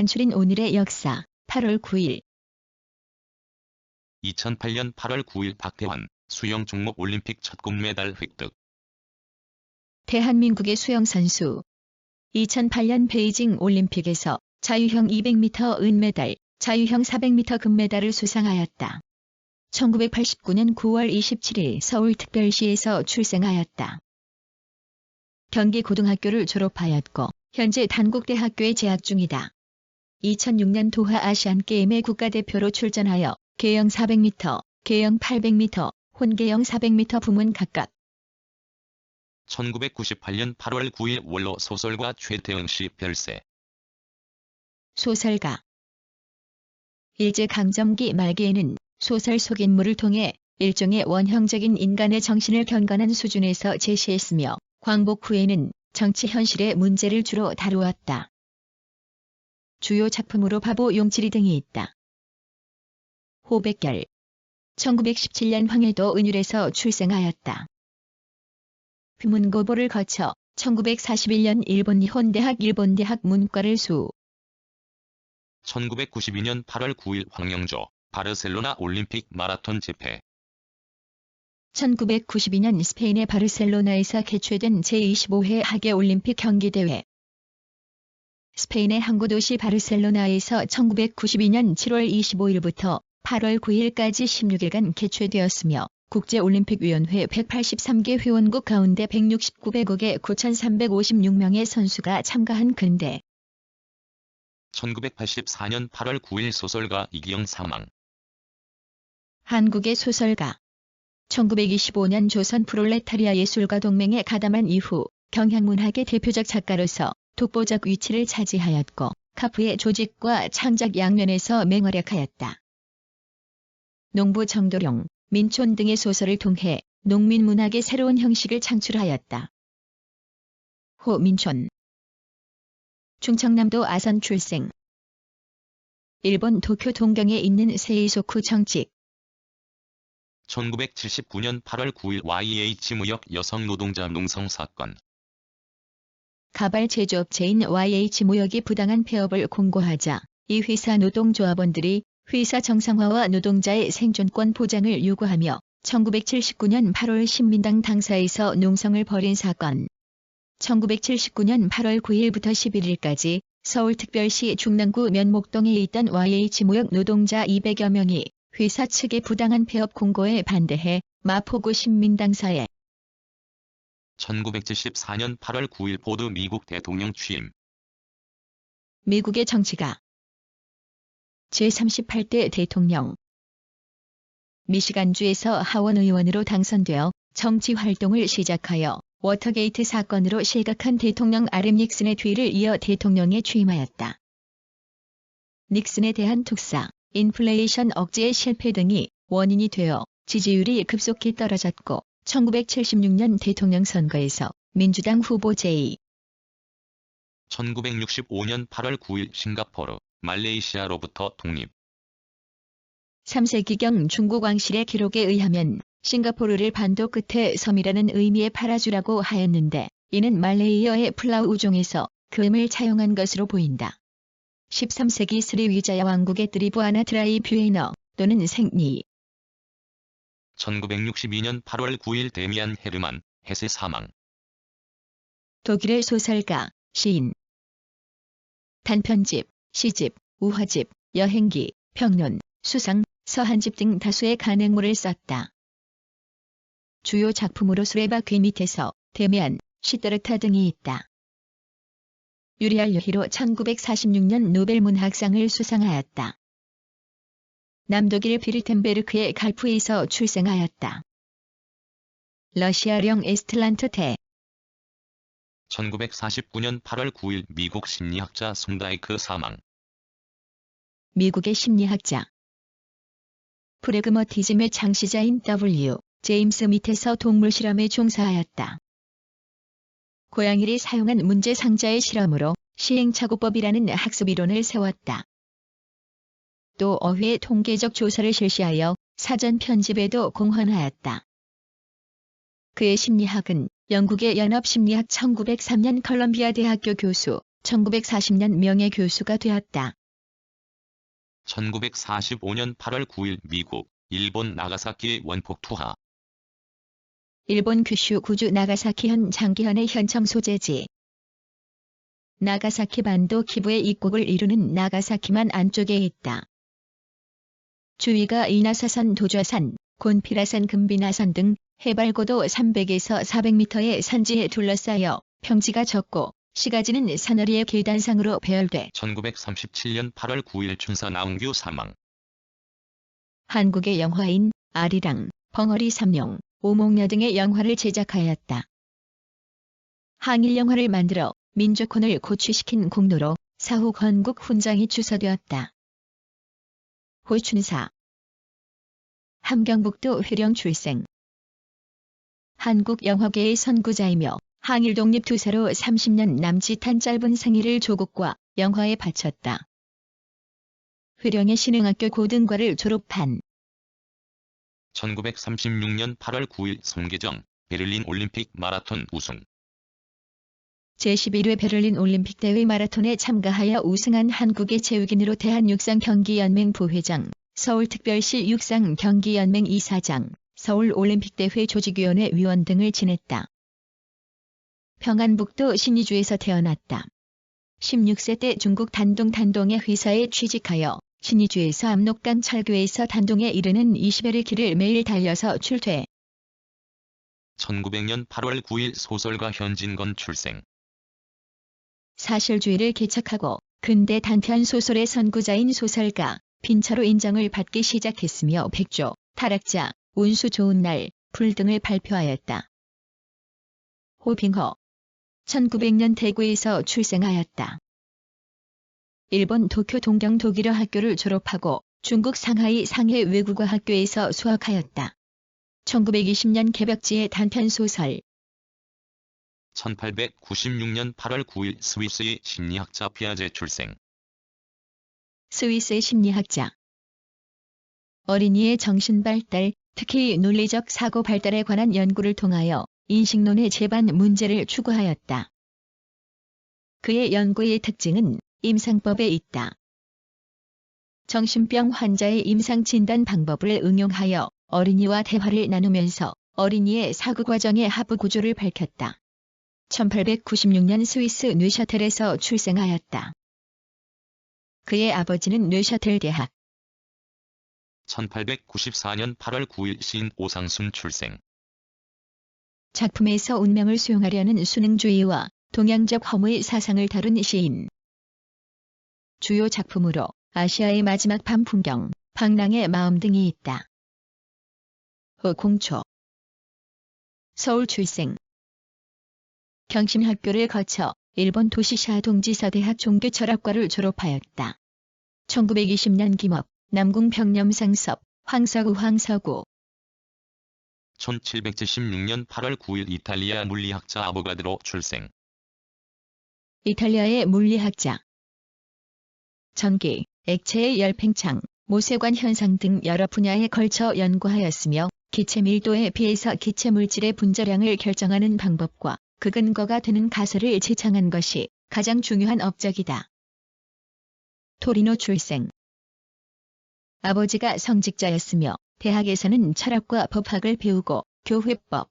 간추린 오늘의 역사. 8월 9일 2008년 8월 9일 박태환, 수영 종목 올림픽 첫 금메달 획득. 대한민국의 수영선수. 2008년 베이징 올림픽에서 자유형 200m 은메달, 자유형 400m 금메달을 수상하였다. 1989년 9월 27일 서울특별시에서 출생하였다. 경기고등학교를 졸업하였고 현재 단국대학교에 재학 중이다. 2006년 도하 아시안게임의 국가대표로 출전하여 계영 400m, 계영 800m, 혼계영 400m 부문 각각 1998년 8월 9일 원로 소설가 최태응 씨 별세. 소설가. 일제강점기 말기에는 소설 속 인물을 통해 일종의 원형적인 인간의 정신을 경건한 수준에서 제시했으며 광복 후에는 정치 현실의 문제를 주로 다루었다. 주요 작품으로 바보 용칠이 등이 있다. 호백결. 1917년 황해도 은율에서 출생하였다. 비문고보를 거쳐 1941년 일본 니혼대학 일본대학 문과를 수호. 1992년 8월 9일 황영조, 바르셀로나 올림픽 마라톤 재패. 1992년 스페인의 바르셀로나에서 개최된 제25회 하계올림픽 경기대회. 스페인의 항구도시 바르셀로나에서 1992년 7월 25일부터 8월 9일까지 16일간 개최되었으며 국제올림픽위원회 183개 회원국 가운데 169개국의 9,356명의 선수가 참가한 근대. 1984년 8월 9일 소설가 이기영 사망. 한국의 소설가. 1925년 조선 프롤레타리아 예술가 동맹에 가담한 이후 경향문학의 대표적 작가로서 독보적 위치를 차지하였고 카프의 조직과 창작 양면에서 맹활약하였다. 농부 정도룡, 민촌 등의 소설을 통해 농민문학의 새로운 형식을 창출하였다. 호민촌. 충청남도 아산 출생. 일본 도쿄 동경에 있는 세이소쿠 정직. 1979년 8월 9일 YH 무역 여성 노동자 농성 사건. 가발 제조업체인 YH 무역이 부당한 폐업을 공고하자 이 회사 노동조합원들이 회사 정상화와 노동자의 생존권 보장을 요구하며 1979년 8월 신민당 당사에서 농성을 벌인 사건. 1979년 8월 9일부터 11일까지 서울특별시 중랑구 면목동에 있던 YH 무역 노동자 200여 명이 회사 측의 부당한 폐업 공고에 반대해 마포구 신민당사에 1974년 8월 9일 포드 미국 대통령 취임. 미국의 정치가. 제38대 대통령. 미시간주에서 하원 의원으로 당선되어 정치 활동을 시작하여 워터게이트 사건으로 실각한 대통령 아름 닉슨의 뒤를 이어 대통령에 취임하였다. 닉슨에 대한 tuk사, 인플레이션 억제의 실패 등이 원인이 되어 지지율이 급속히 떨어졌고 1976년 대통령 선거에서 민주당 후보 제2. 1965년 8월 9일 싱가포르, 말레이시아로부터 독립. 3세기경 중국 왕실의 기록에 의하면 싱가포르를 반도 끝에 섬이라는 의미의 파라주라고 하였는데 이는 말레이어의 플라우 우종에서 그 음을 차용한 것으로 보인다. 13세기 스리위자야 왕국의 트리부아나 트라이뷰에너 또는 생리. 1962년 8월 9일 데미안 헤르만, 헤세 사망. 독일의 소설가, 시인. 단편집, 시집, 우화집, 여행기, 평론, 수상, 서한집 등 다수의 간행물을 썼다. 주요 작품으로 수레바퀴 밑에서, 데미안, 시뜨르타 등이 있다. 유리알 요히로 1946년 노벨문학상을 수상하였다. 남독일 비르텐베르크의 갈프에서 출생하였다. 러시아령 에스틀란트 대. 1949년 8월 9일 미국 심리학자 송다이크 사망. 미국의 심리학자. 프래그머티즘의 창시자인 W. 제임스 밑에서 동물 실험에 종사하였다. 고양이를 사용한 문제 상자의 실험으로 시행착오법이라는 학습 이론을 세웠다. 또 어휘의 통계적 조사를 실시하여 사전 편집에도 공헌하였다. 그의 심리학은 영국의 연합심리학 1903년 컬럼비아 대학교 교수, 1940년 명예교수가 되었다. 1945년 8월 9일 미국, 일본 나가사키의 원폭 투하. 일본 규슈 구주 나가사키현 장기현의 현청 소재지. 나가사키 반도 기부의 입국을 이루는 나가사키만 안쪽에 있다. 주위가 이나사산 도좌산, 곤피라산 금비나산 등 해발 고도 300에서 400m의 산지에 둘러싸여 평지가 적고 시가지는 사너리의 계단상으로 배열돼 1937년 8월 9일 춘사 나은규 사망. 한국의 영화인 아리랑, 벙어리 삼룡, 오목녀 등의 영화를 제작하였다. 항일 영화를 만들어 민족혼을 고취시킨 공로로 사후 건국 훈장이 주서되었다. 호춘사 함경북도 회령 출생. 한국 영화계의 선구자이며 항일 독립 투사로 30년 남짓한 짧은 생애를 조국과 영화에 바쳤다. 회령의 신흥학교 고등과를 졸업한 1936년 8월 9일 손계정, 베를린 올림픽 마라톤 우승. 제11회 베를린 올림픽 대회 마라톤에 참가하여 우승한 한국의 체육인으로 대한육상경기연맹 부회장, 서울특별시 육상경기연맹 이사장, 서울올림픽대회 조직위원회 위원 등을 지냈다. 평안북도 신의주에서 태어났다. 16세 때 중국 단동의 회사에 취직하여 신의주에서 압록강 철교에서 단동에 이르는 20여리 길을 매일 달려서 출퇴. 1900년 8월 9일 소설가 현진건 출생. 사실주의를 개척하고 근대 단편 소설의 선구자인 소설가 빈처로 인정을 받기 시작했으며 백조, 타락자, 운수 좋은 날, 불 등을 발표하였다. 호빙허 1900년 대구에서 출생하였다. 일본 도쿄 동경 독일어 학교를 졸업하고 중국 상하이 상해 외국어 학교에서 수학하였다. 1920년 개벽지의 단편 소설 1896년 8월 9일 스위스의 심리학자 피아제 출생. 스위스의 심리학자. 어린이의 정신 발달, 특히 논리적 사고 발달에 관한 연구를 통하여 인식론의 재반 문제를 추구하였다. 그의 연구의 특징은 임상법에 있다. 정신병 환자의 임상 진단 방법을 응용하여 어린이와 대화를 나누면서 어린이의 사고 과정의 하부 구조를 밝혔다. 1896년 스위스 뇌샤텔에서 출생하였다. 그의 아버지는 뇌샤텔 대학. 1894년 8월 9일 시인 오상순 출생. 작품에서 운명을 수용하려는 수능주의와 동양적 허무의 사상을 다룬 시인. 주요 작품으로 아시아의 마지막 밤 풍경, 방랑의 마음 등이 있다. 공초. 서울 출생. 경신학교를 거쳐 일본 도시샤 동지사대학 종교철학과를 졸업하였다. 1920년 김업, 남궁 평념상섭, 황서구. 1776년 8월 9일 이탈리아 물리학자 아보가드로 출생. 이탈리아의 물리학자. 전기, 액체의 열팽창, 모세관 현상 등 여러 분야에 걸쳐 연구하였으며 기체 밀도에 비해서 기체 물질의 분자량을 결정하는 방법과 그 근거가 되는 가설을 제창한 것이 가장 중요한 업적이다. 토리노 출생. 아버지가 성직자였으며 대학에서는 철학과 법학을 배우고 교회법,